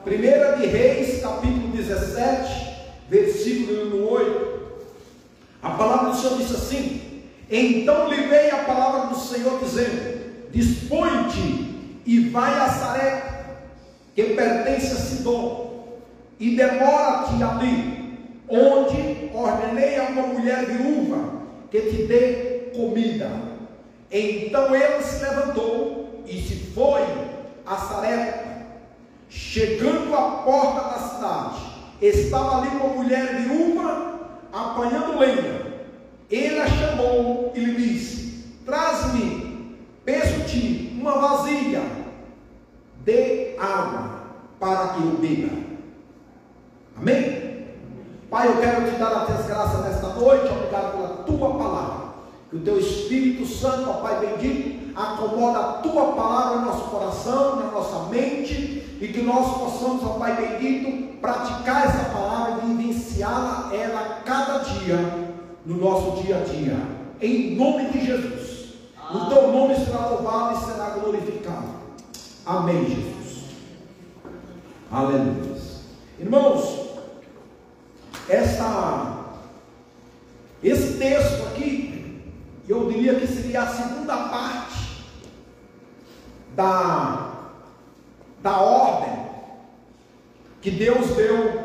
Primeira de Reis, capítulo 17, versículo 8. A palavra do Senhor diz assim: então lhe veio a palavra do Senhor dizendo: dispõe-te e vai a Sarepta, que pertence a Sidom, e demora-te ali, onde ordenei a uma mulher viúva que te dê comida. Então ele se levantou e se foi a Sarepta. Chegando à porta da cidade, estava ali uma mulher viúva apanhando lenha. Ele a chamou e lhe disse: traze-me, peço-te uma vasilha de água para que eu beba. Amém? Pai, eu quero te dar as tuas graças nesta noite. Obrigado pela tua palavra. Que o teu Espírito Santo, ó Pai bendito, acomoda a tua palavra no nosso coração, na nossa mente, e que nós possamos, ó Pai bendito, praticar essa palavra e vivenciá-la ela cada dia no nosso dia a dia, em nome de Jesus. O teu nome será louvado e será glorificado. Amém, Jesus. Aleluia. Irmãos, esse texto aqui, eu diria que seria a segunda parte da ordem que Deus deu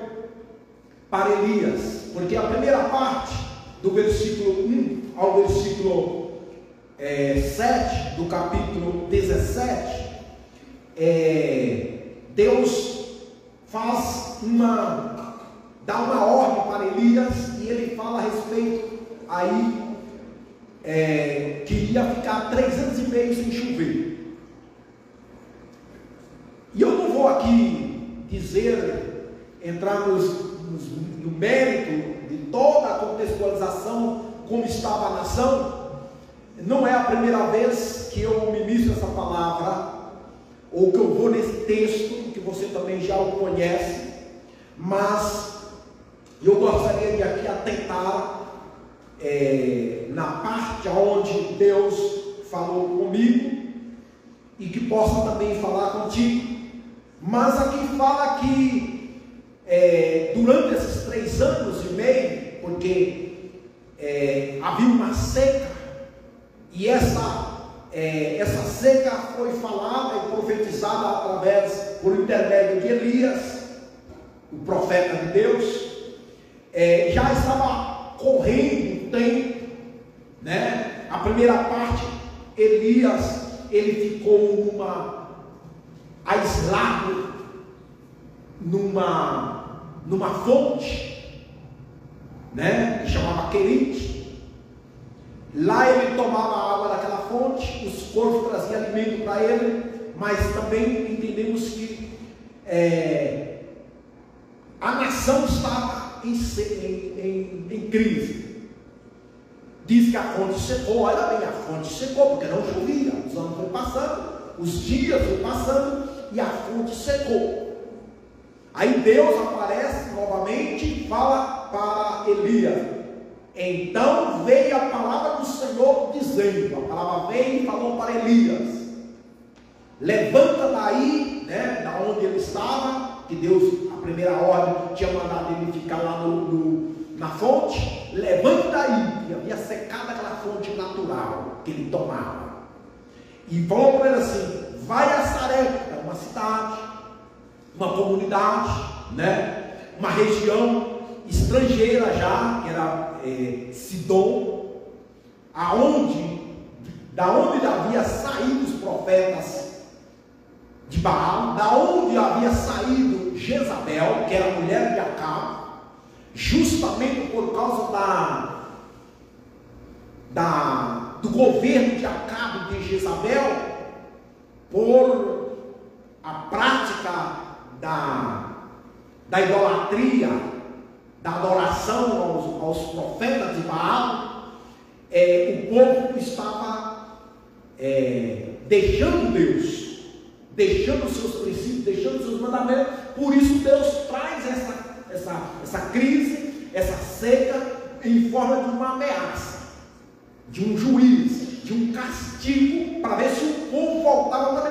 para Elias, porque a primeira parte, do versículo 1 ao versículo 7 do capítulo 17, Deus dá uma ordem para Elias, e ele fala a respeito aí que ia ficar 3 anos e meio sem chover. E eu não vou aqui entrar no mérito de toda a contextualização como estava a nação. Não é a primeira vez que eu ministro essa palavra, ou que eu vou nesse texto, que você também já o conhece, mas eu gostaria de aqui atentar na parte onde Deus falou comigo, e que possa também falar contigo. Mas aqui fala que durante esses 3 anos e meio, porque havia uma seca, e essa seca foi falada e profetizada por intermédio de Elias, o profeta de Deus. Já estava correndo o tempo, né? A primeira parte, Elias, ele ficou aislado numa fonte, né? Que chamava Querite. Lá ele tomava a água daquela fonte, os corvos traziam alimento para ele, mas também entendemos que a nação estava em crise. Diz que a fonte secou. Olha bem, a fonte secou, porque não chovia. Os anos foram passando, os dias foram passando, e a fonte secou. Aí Deus aparece novamente e fala para Elias. Então veio a palavra do Senhor dizendo, a palavra veio e falou para Elias: levanta daí, né, da onde ele estava, que Deus, a primeira ordem, tinha mandado ele ficar lá na fonte. Levanta daí, e havia secado aquela fonte natural que ele tomava, e falou para ele assim: vai a Sarepta, uma cidade, uma comunidade, né, uma região estrangeira já, que era Sidom, da onde havia saído os profetas de Baal, da onde havia saído Jezabel, que era a mulher de Acabe, justamente por causa do governo de Acabe e de Jezabel, por a prática da idolatria, da adoração aos profetas de Baal. O povo estava deixando Deus, deixando os seus princípios, deixando os seus mandamentos. Por isso Deus traz essa crise, essa seca, em forma de uma ameaça, de um juízo, de um castigo, para ver se o povo voltava. Porque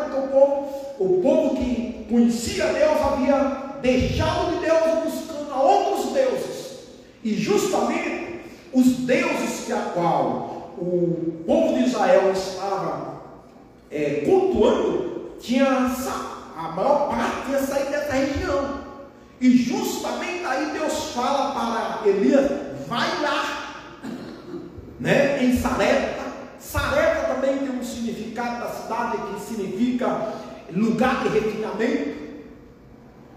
o povo que conhecia Deus havia deixado de Deus e buscando a outros deuses. E justamente os deuses que a qual o povo de Israel estava cultuando, a maior parte tinha saído dessa região. E justamente aí Deus fala para Elias: vai lá, né, em Sarepta. Sarepta também tem um significado da cidade que significa lugar de refinamento.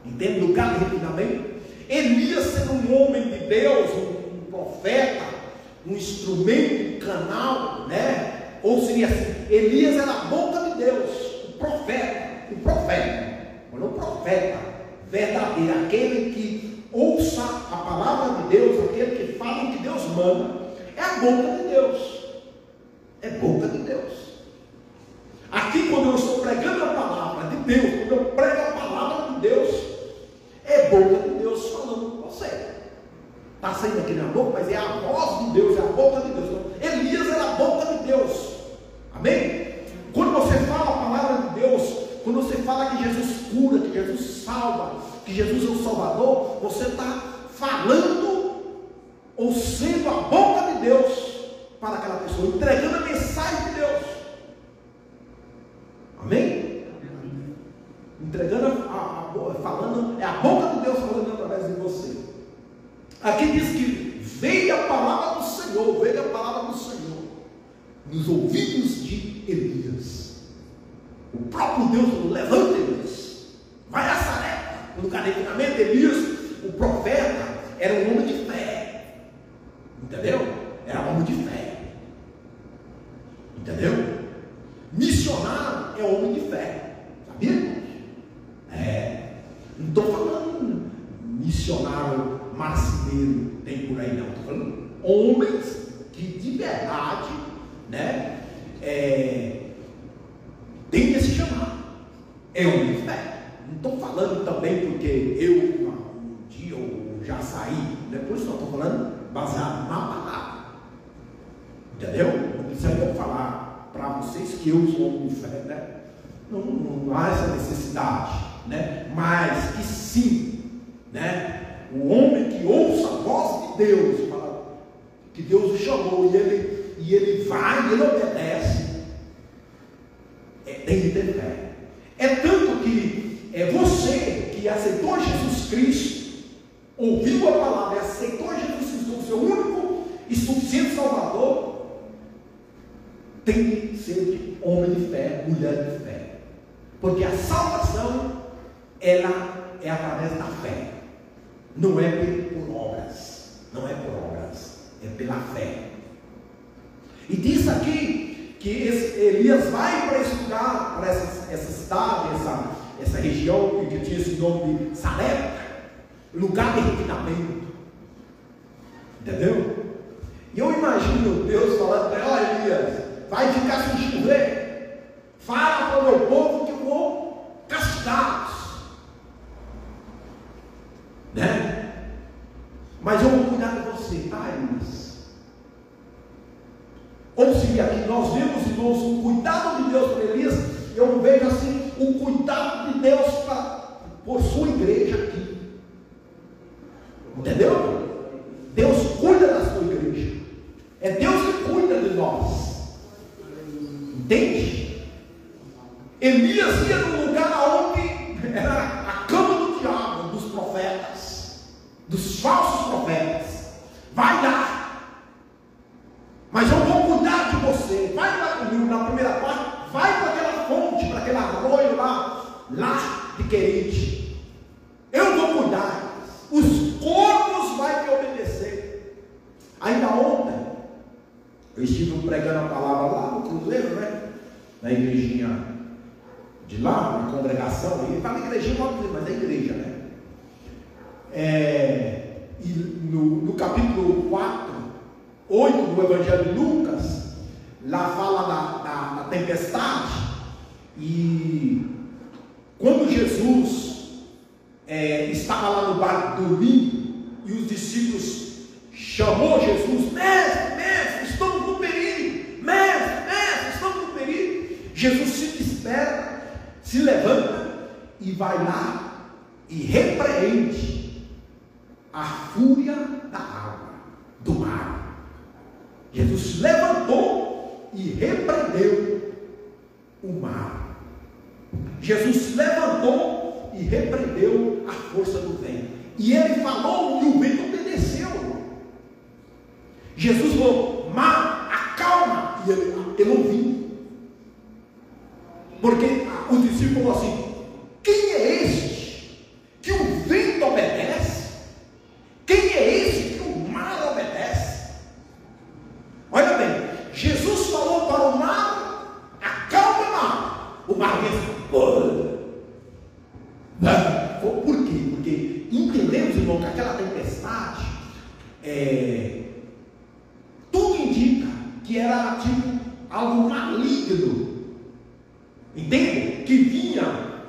Entende? Lugar de refinamento. Elias, sendo um homem de Deus, um profeta, um instrumento, um canal, né? Ou seria assim, Elias era a boca de Deus, o profeta, olha, o profeta verdadeiro, aquele que ouça a palavra de Deus, aquele que fala o que Deus manda, é a boca de Deus. É boca de Deus. Aqui, quando eu estou pregando a palavra de Deus, quando eu prego a palavra de Deus, é boca de Deus falando com você. Está saindo aqui na boca, mas é a voz de Deus, é a boca de Deus. Elias era a boca de Deus. Amém? Quando você fala a palavra de Deus, quando você fala que Jesus cura, que Jesus salva, que Jesus é o Salvador, você está falando ou sendo a boca de Deus para aquela pessoa, entregando a mensagem de Deus. Amém? Entregando falando, é a boca de Deus falando através de você. Aqui diz que veio a palavra do Senhor, nos ouvidos de Elias. O próprio Deus levanta Elias, vai a Sarepta, no lugar de treinamento. Elias, o profeta, era um homem de fé, entendeu? Era um homem de fé, entendeu? Missionário é homem de fé, sabia? Não estou falando missionário marceneiro, tem por aí não, estou falando homens que de verdade, né, tem que se chamar, é homem de fé. Não estou falando também porque eu um dia eu já saí, depois não estou falando baseado na palavra, entendeu? Não precisa eu falar para vocês que eu sou homem de fé, né? Não há essa necessidade, né? Mas que sim, né? O homem que ouça a voz de Deus, fala que Deus o chamou e ele vai, ele obedece, tem que ter fé. É tanto que você que aceitou Jesus Cristo, ouviu a palavra e aceitou Jesus Cristo como seu único e suficiente Salvador, tem que ser homem de fé, mulher de fé, porque a salvação ela é através da fé, não é por obras, é pela fé. E diz aqui que Elias vai para esse lugar, para essa cidade, essa região que tinha esse nome de Sarepta, lugar de refinamento, entendeu? E eu imagino Deus falando para ela: Elias, vai ficar sem chover, fala para o meu povo que eu vou castigá-los, né? Mas eu vou cuidar de você, tá, Elias? Ou seja, aqui nós vemos, irmãos, o cuidado de Deus para Elias. Eu vejo assim o cuidado de Deus por sua igreja aqui, entendeu? Deus cuida da sua igreja, é Deus que cuida de nós, entende? Elias ia num lugar onde era a cama do diabo, dos profetas, dos falsos profetas. Vai lá, mas eu vou cuidar de você. Vai lá comigo na primeira parte, vai para aquela fonte, para aquele arroio lá de Querite. Eu vou cuidar. Os corvos vão te obedecer. Ainda ontem eu estive pregando a palavra lá no Cruzeiro, né? Na igrejinha de lá, na congregação. Ele fala igrejinha, mas é igreja, né? E no capítulo 8 do Evangelho de Lucas, lá fala da tempestade. E quando Jesus estava lá no barco dormindo, e os discípulos chamou Jesus: mestre, estamos no perigo, mestre, estamos no perigo. Jesus se desperta, se levanta e vai lá e repreende a fúria da água, do mar. Jesus levantou e repreendeu o mar. Jesus levantou e repreendeu a força do vento. E ele falou e o vento obedeceu. Jesus falou: mar, acalma. E ele ouviu. Porque os discípulos falaram assim: quem é este que o vento obedece? Quem é esse que o mar obedece? Olha bem, Jesus falou para o mar: acalma, mar. O mar disse: por quê? Porque entendemos, irmão, que aquela tempestade, tudo indica que era tipo algo maligno. Entende? Que vinha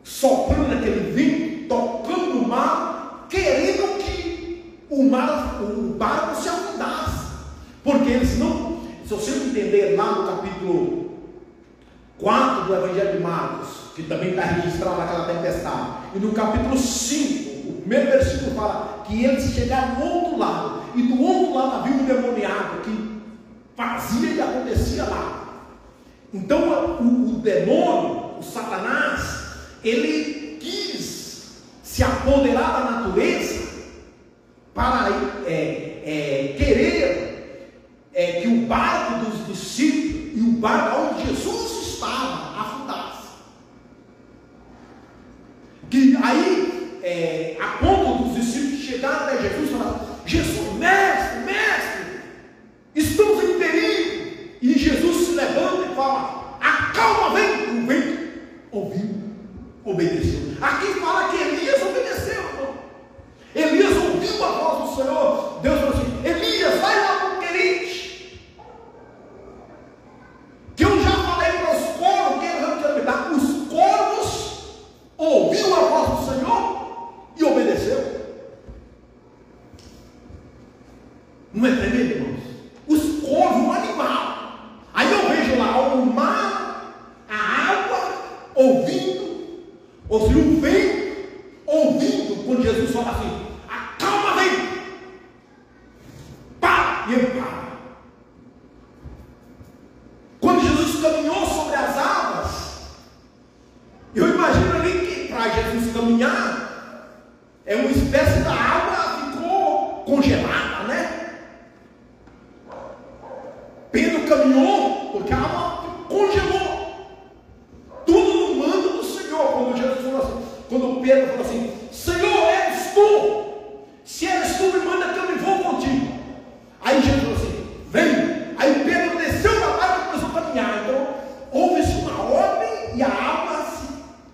soprando aquele vento, tocando o mar, querendo que o barco se afundasse. Porque eles não, se você entender lá no capítulo 4 do Evangelho de Marcos, que também está registrado naquela tempestade, e no capítulo 5, o primeiro versículo fala que eles chegaram do outro lado, e do outro lado havia um demoniado que fazia e acontecia lá. Então o demônio, o Satanás, ele quis se apoderar da natureza para querer que o barco dos discípulos e o barco onde Jesus estava afundasse. Que aí, a ponto dos discípulos chegarem até Jesus e falaram: Jesus, mestre, estamos em perigo. E Jesus se levanta e fala: acalma, vem. O vento ouviu, obedeceu. Aqui fala que Elias obedeceu, irmão. Elias ouviu a voz do Senhor. Deus falou assim: Elias, vai lá para o Querite, que eu já falei para os corvos que eles vão te alimentar. Os corvos ouviu a voz do Senhor e obedeceu. Não é tremendo, irmãos? Os corvos, um animal. Aí eu vejo lá o mar, a água, ouvindo, ou seja, o vento, ouvindo, quando Jesus fala assim: acalma, vem, para, e ele para. Quando Jesus caminhou sobre as águas, eu imagino ali que para Jesus caminhar, uma espécie da água ficou congelada, né? Pedro caminhou, porque a água congelou. Tudo no mando do Senhor. Quando Jesus falou assim, quando Pedro falou assim: Senhor, és tu. Se és tu, me manda que eu me vou contigo. Aí Jesus falou assim: vem. Aí Pedro desceu da barca e começou a caminhar. Então houve-se uma ordem e a água,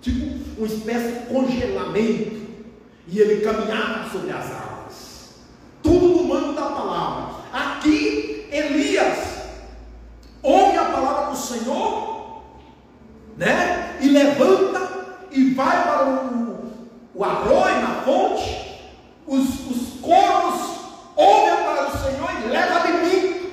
tipo uma espécie de congelamento. E ele caminhava sobre as águas. Tudo no mando da palavra. Aqui Elias ouve a palavra do Senhor, né? E levanta e vai para o arroio, na fonte. Os corvos ouvem a palavra do Senhor e leva alimento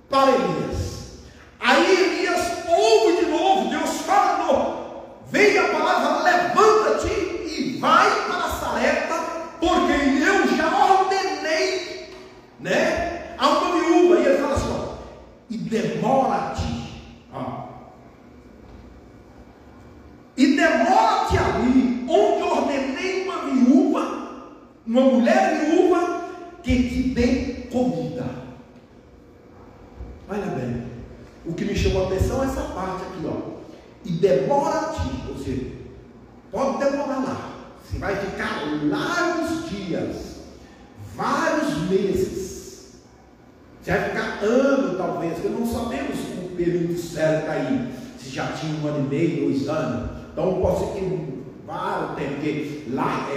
para Elias. Aí Elias ouve de novo, Deus fala de novo. Veio a palavra: levanta-te e vai para Sarepta, porque eu já ordenei, né, a uma viúva. E ele fala assim: ó, e demora-te, e demora-te ali, onde ordenei uma viúva, uma mulher viúva, que te dê comida. Olha bem, o que me chamou a atenção é essa parte aqui, ó. E demora-te, ou seja, pode demorar lá, você vai ficar largos dias, vários meses. Você vai ficar ano, talvez, porque não sabemos o período certo aí, se já tinha 1 ano e meio, 2 anos. Então pode ser que vários tempo, porque lá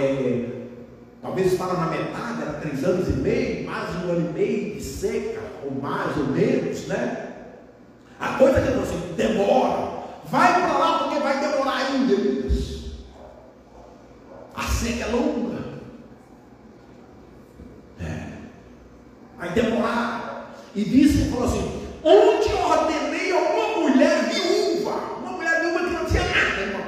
talvez para na metade, era 3 anos e meio, mais 1 ano e meio de seca, ou mais ou menos, né? A coisa que assim, demora, vai para lá porque vai demorar ainda. A seca é longa, vai demorar. E disse, ele falou assim: onde ordenei a uma mulher viúva que não tinha nada, irmão.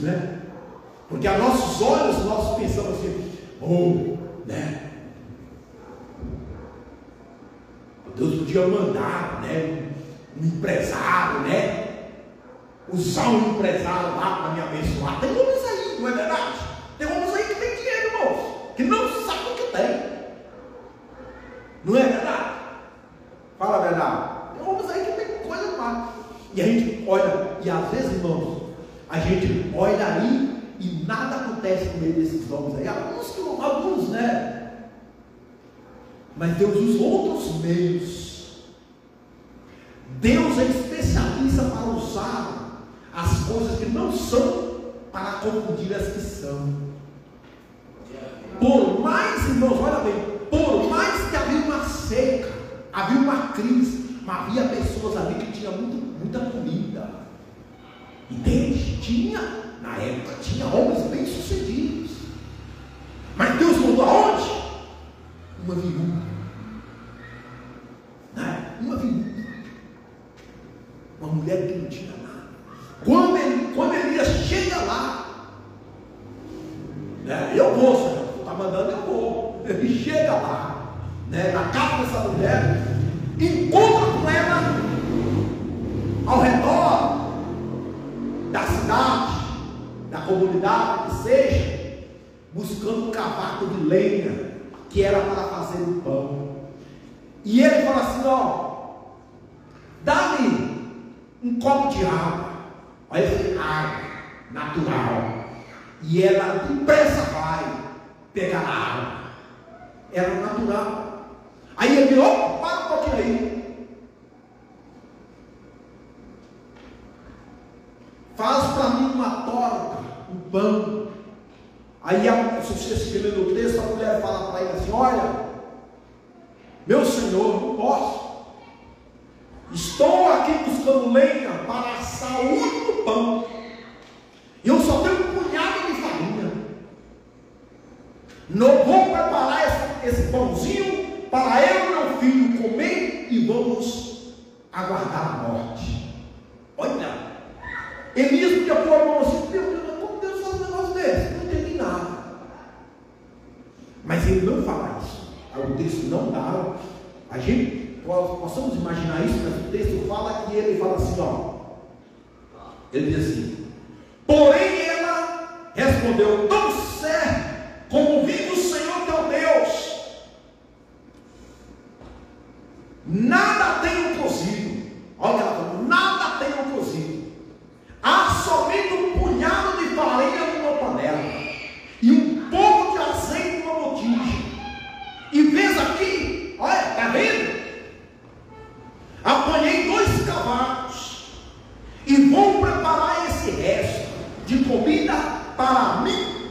né? Porque a nossos olhos nós pensamos assim, né? Deus podia mandar, né? Um empresário, né? Usar um empresário lá para me abençoar. Tem homens aí, não é verdade? Tem homens aí que tem dinheiro, irmãos, que não sabem o que tem. Não é verdade? Fala a verdade. Tem homens aí que tem coisa lá. E a gente olha, e às vezes, irmãos, a gente olha aí e nada acontece no meio desses homens aí. Alguns, né? Mas Deus usa outros meios. Deus é especialista para usar as coisas que não são para confundir as que são. Por mais, irmãos, olha bem, por mais que havia uma seca, havia uma crise, mas havia pessoas ali que tinham muita comida. Entende? Na época, tinha homens bem-sucedidos. Mas Deus mandou aonde? Uma viúva. Né? Uma viúva. Uma mulher que não tinha nada. Quando Elias chega lá, né? Eu vou, Senhor, está mandando, eu vou. Ele chega lá, né? Na casa dessa mulher, encontra com ela ao redor da cidade, da comunidade, que seja, buscando um cavaco de lenha, que era para fazer o pão. E ele fala assim: ó, dá-me um copo de água. Olha essa água natural. E ela depressa vai pegar a água. Era natural. Aí ele virou, para um pouquinho aí. Faz para mim uma torta, um pão. Aí, se você se lê no texto, a mulher fala para ele assim: olha, meu senhor, não posso. Estou aqui buscando lenha para assar o único pão. E eu só tenho um punhado de farinha. Não vou preparar esse pãozinho para eu e meu filho comer e vamos aguardar a morte. Olha, Elias podia pôr a mão assim: meu Deus, como Deus faz um negócio desse? Não entendi nada. Mas ele não fala isso. O texto não dá. A gente possamos imaginar isso, mas o texto fala que ele fala assim, ó. Ele diz assim: porém ela respondeu: tão certo como vive o Senhor teu Deus, nada tenho cozido. Olha, ela falou: nada tenho cozido. Há somente um punhado de farinha numa panela e um pouco de azeite numa botija. E vês aqui, olha, está vendo? Apanhei 2 cavalos e vou preparar esse resto de comida para mim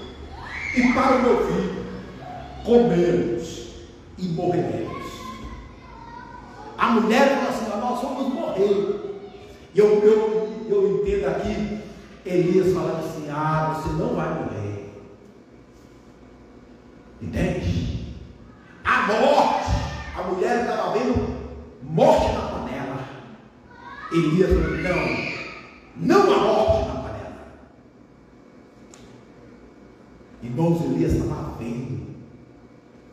e para o meu filho. Comeremos e morreremos. A mulher fala assim: nós vamos morrer. E eu entendo aqui Elias falando assim: você não vai morrer. Entende? A morte, a mulher estava vendo morte na panela. Elias falou: não há morte na panela. Irmãos, Elias estava vendo,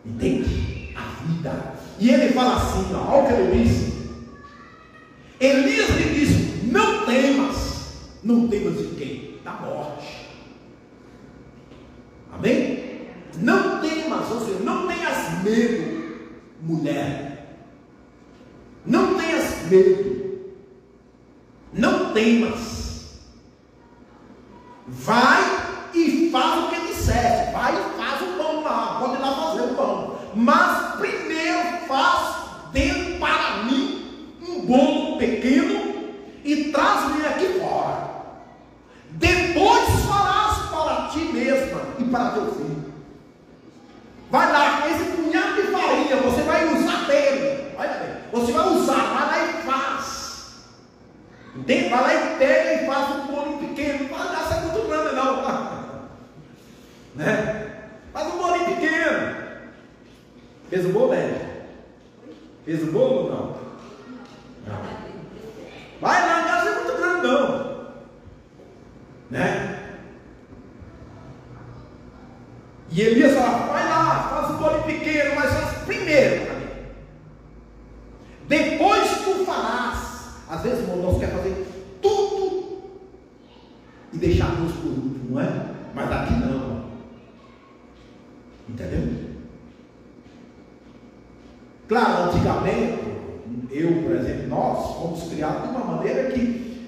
entende? A vida. E ele fala assim: olha o que ele disse. Elias lhe disse: não temas. Não temas de quem? Da morte. Amém? Não temas, ou seja, não tenhas medo, mulher. Não tenhas medo. Não temas. Vai e faz o que disseste. Vai e faz o pão lá. Pode ir lá fazer o pão. Mas primeiro faz dentro para mim um bolo pequeno e traz-me aqui fora. Depois farás para ti mesma e para teu filho. Vai lá, esse punhado de farinha, você vai usar dele. Olha bem, você vai usar, vai lá e faz. Entende? Vai lá e pega e faz um bolinho pequeno. Não vai dar essa muito grande não, tá? Né? Faz um bolinho pequeno. Fez o bolo, né? Fez o bolo ou não? Não. Vai lá, não dá muito grande não. Né? E Elias fala: vai lá, faz um bolinho pequeno, mas faz primeiro para mim. Depois tu farás. Às vezes, irmão, nós queremos fazer tudo e deixar Deus por último, não é? Mas aqui não. Entendeu? Claro, antigamente, eu, por exemplo, nós fomos criados de uma maneira que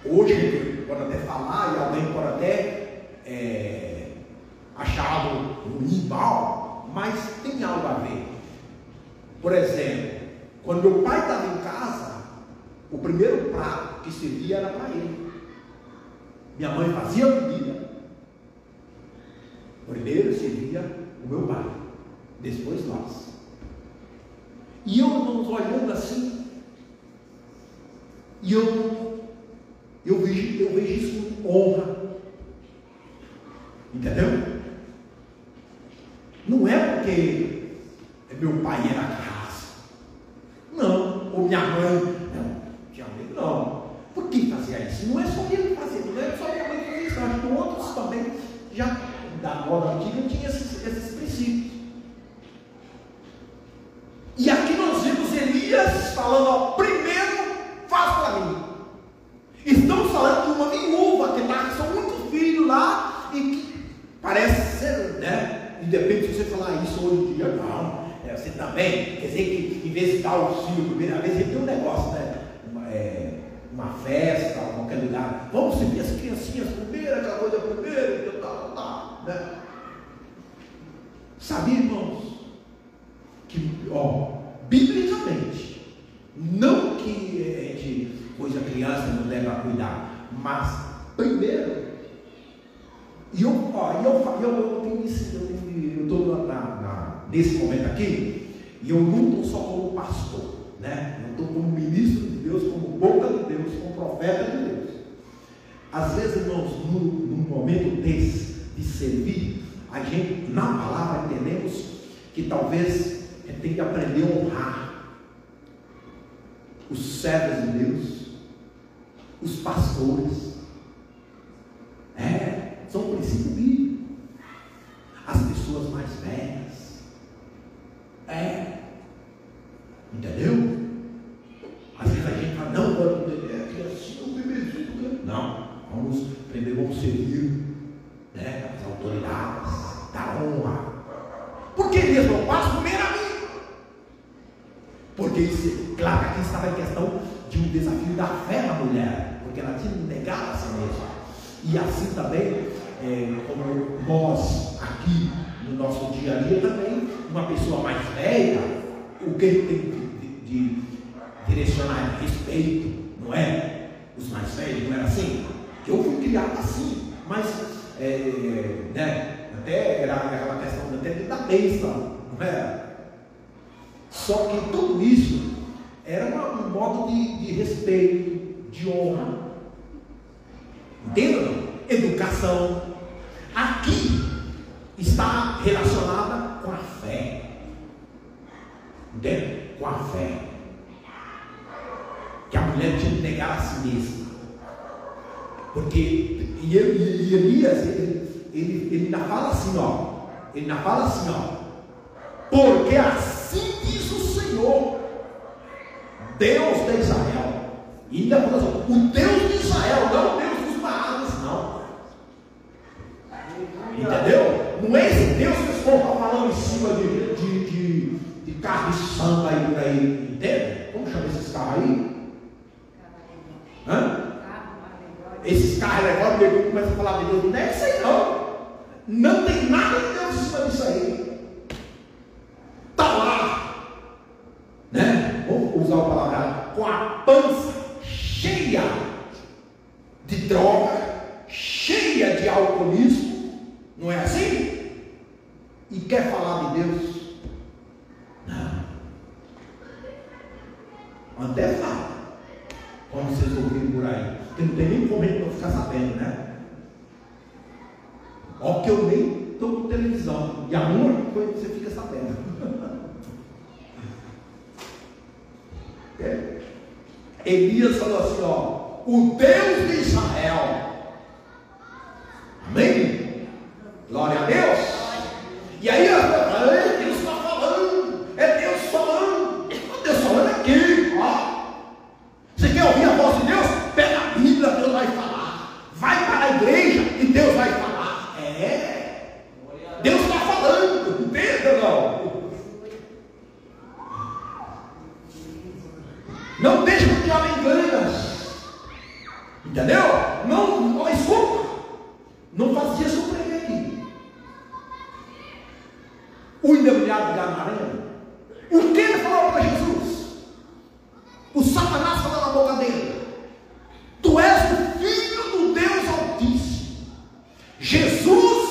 hoje pode até falar e alguém pode até achar algo ruim, mal, mas tem algo a ver. Por exemplo, quando meu pai estava em casa, o primeiro prato que servia era para ele. Minha mãe fazia comida, primeiro servia o meu pai, depois nós. E eu nos olhando assim, e eu vejo isso com honra. Entendeu? Não é porque meu pai era casa, não, ou minha mãe, não, tinha medo, não. Por que fazia isso? Não é só ele que fazia, não é só minha mãe que fazia isso, acho que outros também, já da moda antiga, tinha esses princípios. E aqui nós vimos Elias falando: ó, primeiro faz para mim. Estamos falando de uma viúva que está com muitos filhos lá e que parece ser, né? Independente se você falar isso hoje em dia, não. Você também, quer dizer que em vez de dar o filho primeira vez, tem um negócio, né? Uma festa, qualquer lugar. Vamos servir as criancinhas primeiro, aquela coisa primeiro, tal, né? Sabia, irmãos, que, biblicamente, não que a gente, coisa criança não deve cuidar, mas primeiro, eu estou nesse momento aqui, e eu não estou só como pastor, né? Eu estou como ministro de Deus, como boca de Deus, como profeta de Deus. Às vezes, irmãos, num momento desse de servir, a gente, na palavra, entendemos que talvez a gente tem que aprender a honrar os servos de Deus, os pastores. São princípios bíblicos. As pessoas mais velhas. Entendeu? Às vezes a gente fala: não, criancinha, um bebezinho. Não, primeiro vamos servir, né, as autoridades, da honra. Por que Elias não faz primeiro a mim? Porque isso, claro que aqui estava em questão de um desafio da fé da mulher, porque ela tinha negado a si mesma. E assim também, como nós aqui no nosso dia a dia também, uma pessoa mais velha, o que ele tem de direcionar respeito, não é? Os mais velhos, não era assim? Eu fui criado assim, mas né? Até era aquela questão até da bênção, não é? Só que tudo isso era um modo de respeito, de honra. Entendam? Educação. Aqui está relacionada com a fé. Entende? Com a fé. Que a mulher tinha que negar a si mesma. Porque Elias, ele ainda fala assim, ó. Ele ainda fala assim, ó. Porque assim diz o Senhor, Deus de Israel. E ainda fala assim: o Deus de Israel, não o Deus dos Baales, não. Entendeu? Não é esse Deus que estão falando em cima de carro de samba aí por aí. Entende? Como chama esses carros aí? Esses carros alegóricos, o nego começa a falar de Deus. Não é isso aí, não. Não tem nada de Deus em cima disso aí. Está lá, né? Vamos usar a palavra, com a pança cheia de droga, cheia de alcoolismo, não é assim? E quer falar de Deus? Não. Até fala, como vocês ouviram por aí, que não tem nem como ele não ficar sabendo, né? Ó, que eu nem estou com televisão, e a única coisa que você fica sabendo. Elias falou assim, ó: o Deus de Israel, amém? Glória a Deus. E aí, Deus está falando. É Deus falando. Deus falando aqui. Ó. Você quer ouvir a voz de Deus? Pega a Bíblia, Deus vai falar. Vai para a igreja e Deus vai falar. Deus está falando. Entenda, não? Não deixa que o diabo engana. Entendeu? Não escuta. Não fazia isso para ele aqui. O endemoniado de Gadareno, o que ele falou para Jesus? O Satanás falou na boca dele: tu és o Filho do Deus Altíssimo. Jesus,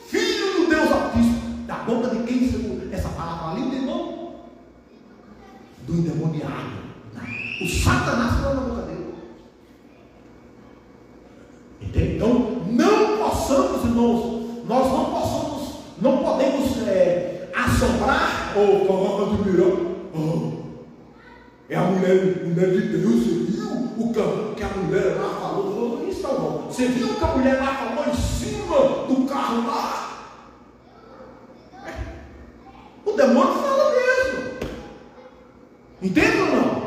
Filho do Deus Altíssimo. Da boca de quem saiu essa palavra ali, meu irmão? Do endemoniado. O Satanás falou na boca dele. Entende? Então, não possamos, irmãos, nós não podemos assombrar ou admirar. É a mulher de Deus. Você viu o que a mulher lá falou? Isso, irmão. Você viu o que a mulher lá falou em cima do carro lá? O demônio fala mesmo. Entende ou não?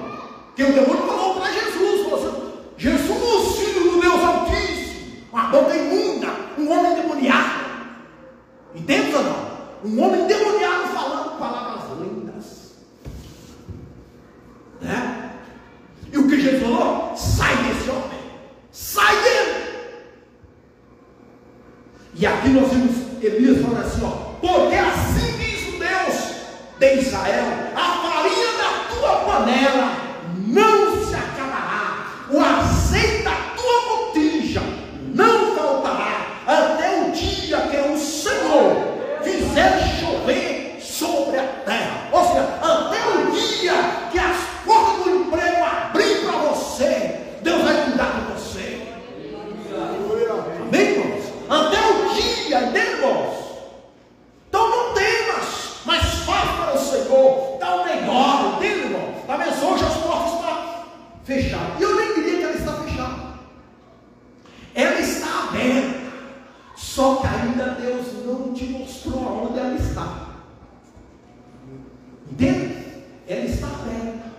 Que o demônio falou para Jesus, falou assim: Jesus, Filho do Deus Altíssimo, uma boca imunda, um homem endemoniado. Entende ou não? Um homem endemoniado falando palavras lindas. Né? E o que Jesus falou? Sai desse homem, sai dele. E aqui nós vimos Elias falando assim, ó: porque assim diz o Deus de Israel, a farinha da tua panela não se acabará, o azeite da tua botija não faltará, até o dia que o Senhor fizer chover sobre a terra. Ou seja, até o dia que as portas do emprego abrir para você, Deus vai cuidar de você. Amém, irmãos? Até o dia, entende, irmãos? Então não temas, mas faz para o Senhor, dá o melhor, entende, irmão? Está vendo? Hoje as portas estão fechadas. E eu nem diria que ela está fechada. Ela está aberta. Só que ainda Deus não te mostrou aonde ela está. Entende? Ela está aberta.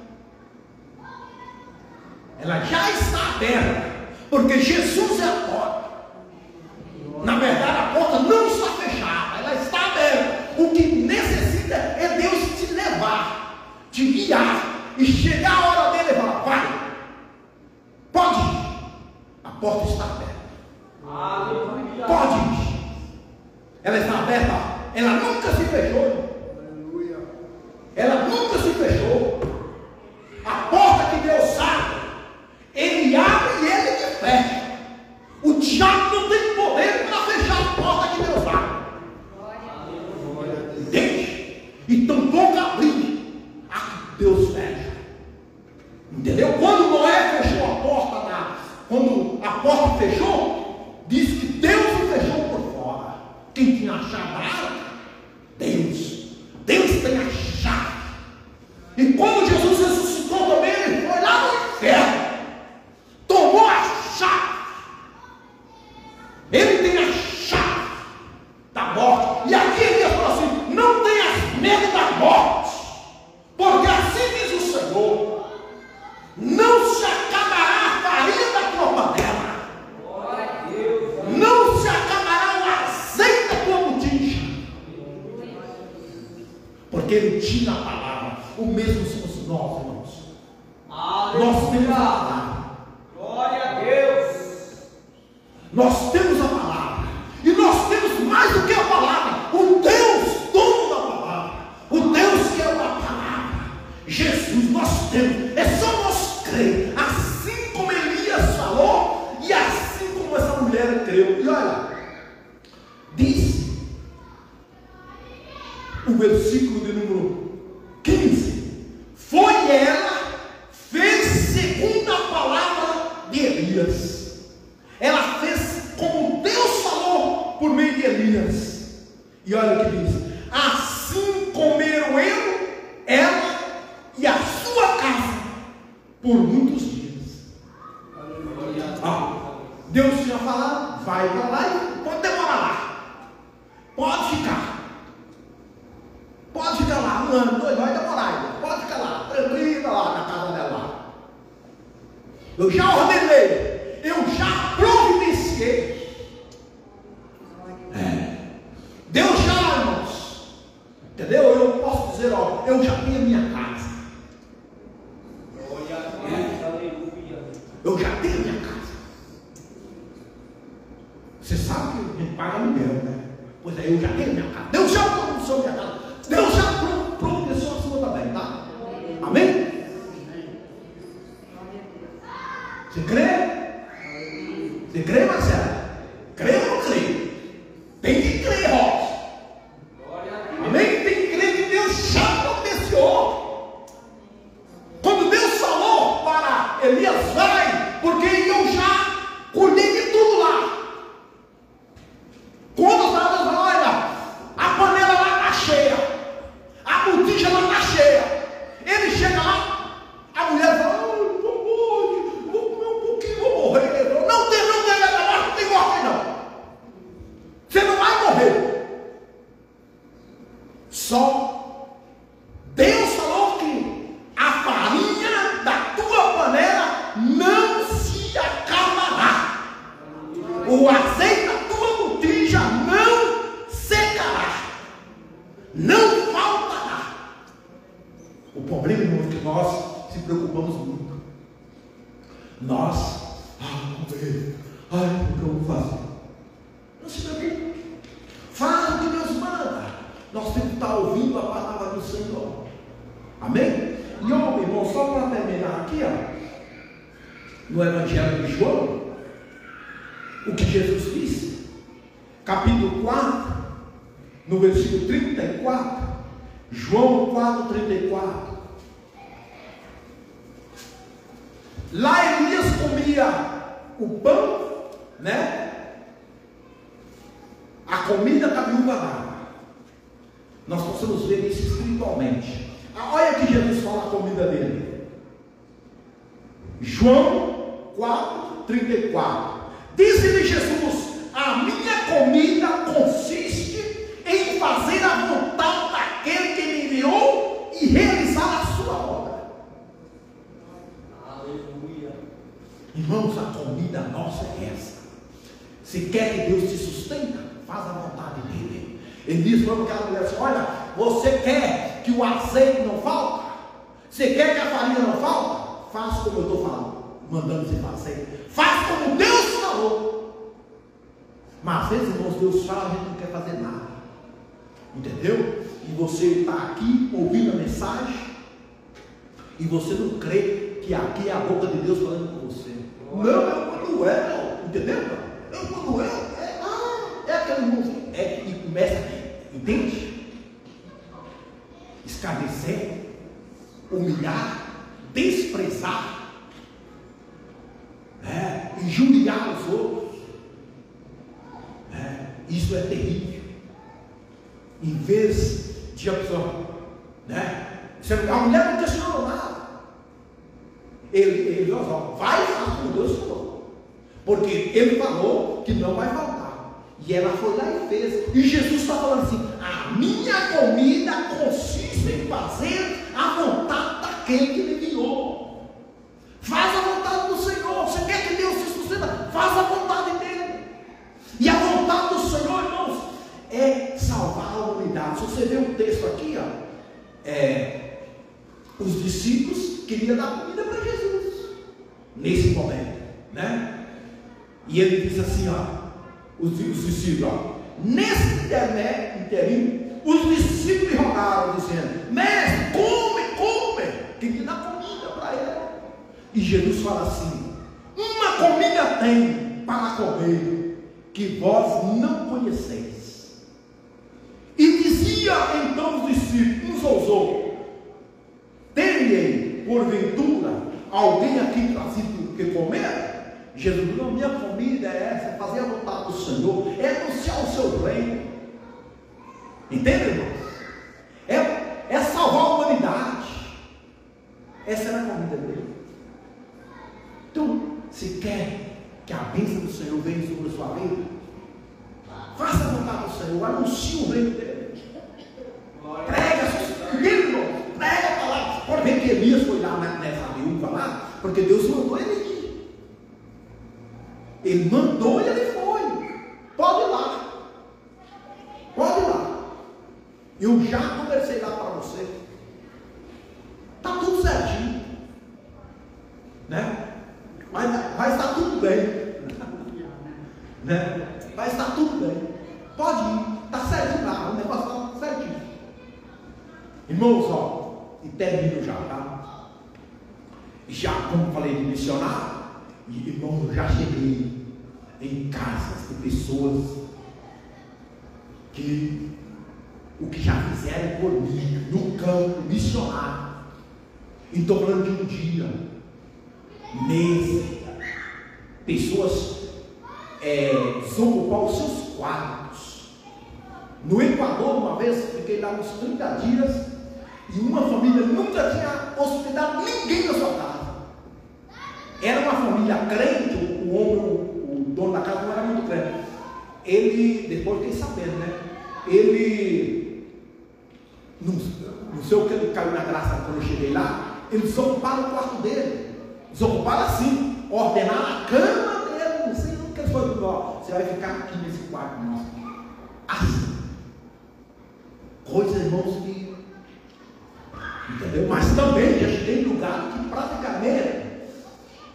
Ela já está aberta. Porque Jesus é a porta. Na verdade, a porta não está fechada. Ela está aberta. O que necessita é Deus te levar, te guiar. E chegar a hora dele e falar: vai, pode ir. A porta está aberta. Pode ir. Ela está aberta. Ela nunca se fechou. Ela nunca se fechou. A porta que Deus abre, Ele abre e Ele te fecha. O diabo não tem poder para fechar a porta que Deus abre. Entende? E tampouco abrir a que Deus fecha. Entendeu? Quando Noé fechou a porta, quando a porta fechou, diz que Deus o fechou por fora. Quem tinha a chave da arca? Deus. Deus tem a chave. E quando Jesus ressuscitou também, ele foi lá no inferno, tomou a chave. Ele tem a chave da morte. E aqui ele falou assim: não tenhas medo da morte, porque assim diz o Senhor: não se acabará a farinha da tua panela, não se acabará o azeite da tua botija, porque Ele tinha a palavra. O mesmo somos nós, irmãos. Nós temos a palavra. Glória a Deus. Nós temos a palavra. E nós temos mais do que a palavra. O Deus dono da palavra. O Deus que é uma palavra. Jesus nós temos. É só nós crer. Assim como Elias falou. E assim como essa mulher creu. E olha. Diz o versículo de número 15. Foi ela, fez segundo a palavra de Elias. Ela fez como Deus falou por meio de Elias. E olha o que diz: assim comeram ela e a sua casa por muitos dias. Deus tinha falado: vai para lá e pode demorar lá. eu já ordenei, eu já providenciei. Deus já, irmãos, entendeu? Eu posso dizer, ó, eu já tenho a minha casa. Eu já tenho a minha casa. Você sabe que a gente paga aluguel, né? Pois é, eu já tenho a minha casa. Deus já providenciou a minha casa. Deus já providenciou a sua também, tá? Amém? Você crê? Você crê, Marcelo? Crê ou não crê? Tem que crer, Robson. Amém? Tem que crer que Deus já providenciou. Quando Deus falou para Elias, vai, porque eu já cuidei de tudo lá. Quando os dados falam, olha, a panela lá está cheia, a botija lá está cheia. Ele chega lá, a mulher fala, vou comer um pouquinho, vou morrer. Ele falou, não tem morte não. Você não vai morrer. Só Deus falou que a farinha da tua panela não se acabará. O azeite da tua botija não secará. Não faltará. O problema, irmão, é que nós se preocupamos muito. Nós, vamos ver, o que eu vou fazer? Não se preocupe. Fala o que Deus manda. Nós temos que estar ouvindo a palavra do Senhor. Amém? E ó, meu irmão, só para terminar aqui, ó, no Evangelho de João, o que Jesus disse, capítulo 4, no versículo 34, João 4, 34. Lá Elias comia o pão, né? A comida da viúva dava. Nós possamos ver isso espiritualmente. Olha que Jesus fala a comida dele. João 4, 34. Disse-lhe Jesus: a minha comida consiste em fazer a vontade daquele que me enviou e realizar a sua obra. Aleluia. Irmãos, a comida nossa é essa. Se quer que Deus te sustenta, faz a vontade dele. Ele diz para aquela mulher assim: olha, você quer que o azeite não falte? Você quer que a farinha não falte? Faz como eu estou falando, mandando você fazer. Faz como Deus falou. Mas às vezes, irmãos, Deus fala, a gente não quer fazer nada. Entendeu? E você está aqui ouvindo a mensagem e você não crê que aqui é a boca de Deus falando com você. Não, é o Manuel. Entendeu? É o Manuel. É aquele irmãozinho. E começa, entende? Escarnecer, humilhar, desprezar, injuriar os outros. Isso é terrível. Em vez de a pessoa, a mulher não questionou nada. Ele vai falar como Deus falou, porque ele falou que não vai faltar. E ela foi lá e fez. E Jesus está falando assim: a minha comida consiste em fazer a vontade daquele que me enviou. Faz a vontade do Senhor. Você quer que Deus te sustenta? Faz a vontade dele. E a vontade do Senhor, irmãos, é salvar a humanidade. Se você ver um texto aqui, os discípulos queriam dar comida para Jesus nesse momento, né? E ele diz assim, os discípulos, nesse interino, os discípulos rogaram, dizendo: mestre, come, que dá comida para ele. E Jesus fala assim: uma comida tem para comer que vós não conheceis. E dizia então os discípulos uns aos outros: tem porventura alguém aqui trazido o que comer? Jesus disse: não, minha comida é essa, é fazer a vontade do Senhor, é anunciar o seu reino. Entende, irmão? É salvar a humanidade. Essa era a comida dele. Então, se quer que a bênção do Senhor venha sobre a sua vida, faça a vontade do Senhor, anuncie o reino dele. Prega a palavra. Pode ver que Elias foi lá nessa viúva lá, porque Deus mandou ele ir. Ele mandou e ele foi. Pode ir lá. Pode ir lá. Eu já conversei lá para você. Está tudo certinho. Né? Vai estar tudo bem. Né? Vai estar tudo bem. Pode ir. Está certinho lá. O negócio está certinho. Irmãos, ó. E termino já, tá? Já, como falei de missionário, irmãos, eu já cheguei em casas de pessoas que o que já fizeram por mim, no campo, missionário. E estou falando de um dia, meses, pessoas desocupar os seus quartos. No Equador, uma vez, fiquei lá uns 30 dias, e uma família nunca tinha hospedado ninguém na sua casa. Era uma família crente, o homem, o dono da casa não era muito crente. Ele, depois fiquei sabendo, né? Ele, não sei o que ele caiu na graça quando eu cheguei lá, eles desocuparam o quarto dele. Desocuparam assim, ordenaram a cama dele, não sei o que ele foi, ó, você vai ficar aqui nesse quarto nosso. Assim. Coisas, irmãos, que, entendeu? Mas também já cheguei em lugar que praticamente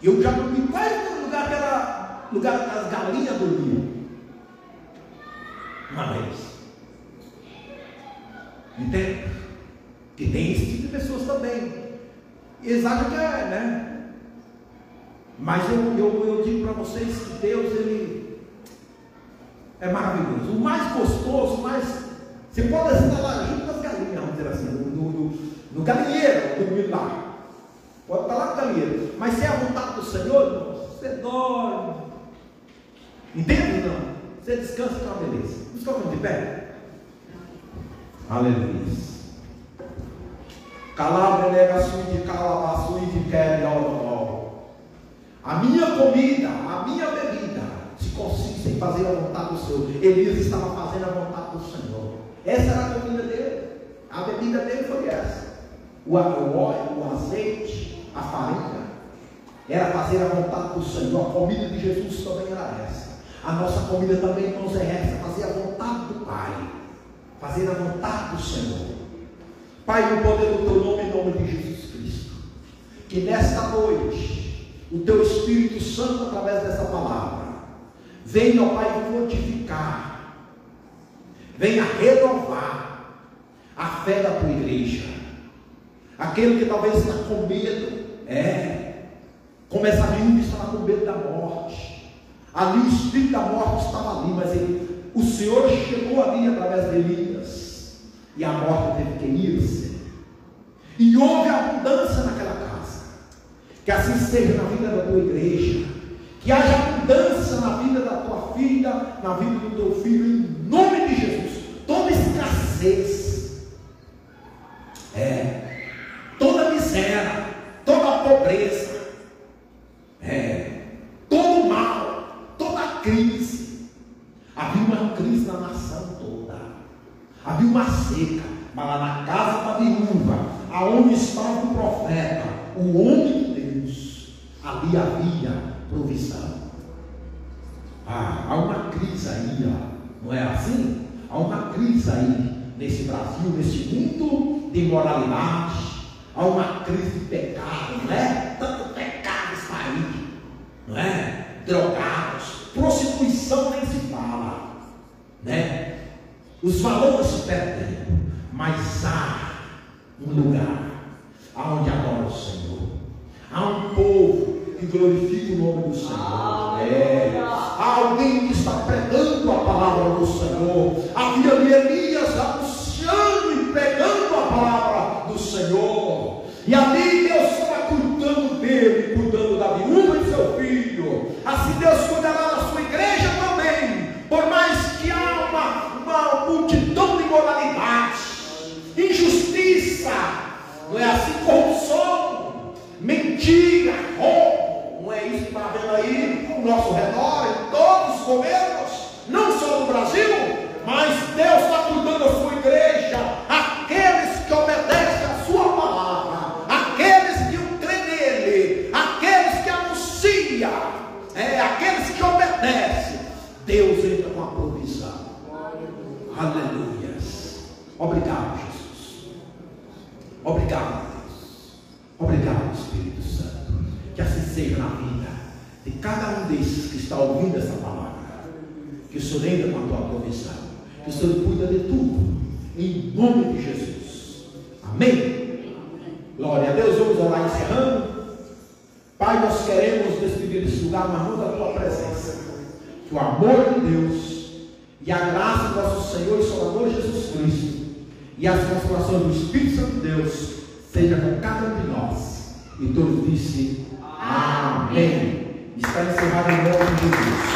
eu já dormi quase no lugar que era lugar que as galinhas dormiam. Uma vez. Entende? Que tem esse tipo de pessoas também. Exato que é, né? Mas eu digo para vocês que Deus, Ele é maravilhoso. O mais gostoso, o mais. Você pode estar lá junto com as galinhas, vamos dizer assim, no galinheiro, dormir lá. Pode estar lá no galinheiro. Mas se é a vontade do Senhor, você dorme. Entende? Não? Você descansa com uma beleza. Nos colocam de pé. Aleluia. Calabra negação de calabaço e de quer a minha comida, a minha bebida se consiste em fazer a vontade do Senhor. Elias estava fazendo a vontade do Senhor. Essa era a comida dele. A bebida dele foi essa. O óleo, o azeite, a farinha, era fazer a vontade do Senhor. A comida de Jesus também era essa. A nossa comida também, irmãos, é essa: fazer a vontade do Pai, fazer a vontade do Senhor. Pai, no poder do teu nome, em nome de Jesus Cristo, que nesta noite o teu Espírito Santo, através dessa palavra, venha, ó Pai, fortificar, venha renovar a fé da tua igreja. Aquele que talvez está com medo, como essa viúva estava com medo da morte. Ali o espírito da morte estava ali, mas o Senhor chegou ali através de Elias, e a morte teve que ir-se. E houve abundância naquela casa. Que assim seja na vida da tua igreja. Que haja abundância na vida da tua filha, na vida do teu filho, em nome de Jesus. Toda escassez, toda miséria, toda pobreza, todo mal, toda crise. Havia uma crise na nação toda. Havia uma seca, mas lá na casa da viúva, aonde estava o profeta, o homem de Deus, ali havia provisão. Há uma crise aí, não é assim? Há uma crise aí nesse Brasil, nesse mundo de imoralidade. Há uma crise de pecado, não é? Tanto pecado está aí, não é? Drogados, prostituição nem se fala, né? Os valores se perdem, mas há um lugar onde adora o Senhor. Há um povo que glorifica o nome do Senhor. Há alguém que está pregando a palavra do Senhor. Havia ali Elias anunciando e pregando a palavra do Senhor. E ali Deus estava cuidando dele, cuidando da viúva e seu filho. Assim Deus cuidará da sua igreja também. Por mais que há uma multidão de imoralidade, injustiça, não é assim? Corrupção, mentira, roubo, não é isso que está vendo aí ao nosso redor, em todos os governos, não só no Brasil, mas Deus Aleluias. Obrigado, Jesus. Obrigado, Deus. Obrigado, Espírito Santo. Que assim seja na vida de cada um desses que está ouvindo essa palavra. Que o Senhor entra com a tua provisão. Que o Senhor cuida de tudo. Em nome de Jesus. Amém. Glória a Deus. Vamos orar encerrando. Pai, nós queremos despedir desse lugar, mas não da tua presença. Que o amor de Deus e a graça do nosso Senhor e Salvador Jesus Cristo e as consolações do Espírito Santo de Deus seja com cada um de nós. E todos disse amém. Está encerrado em nome de Jesus.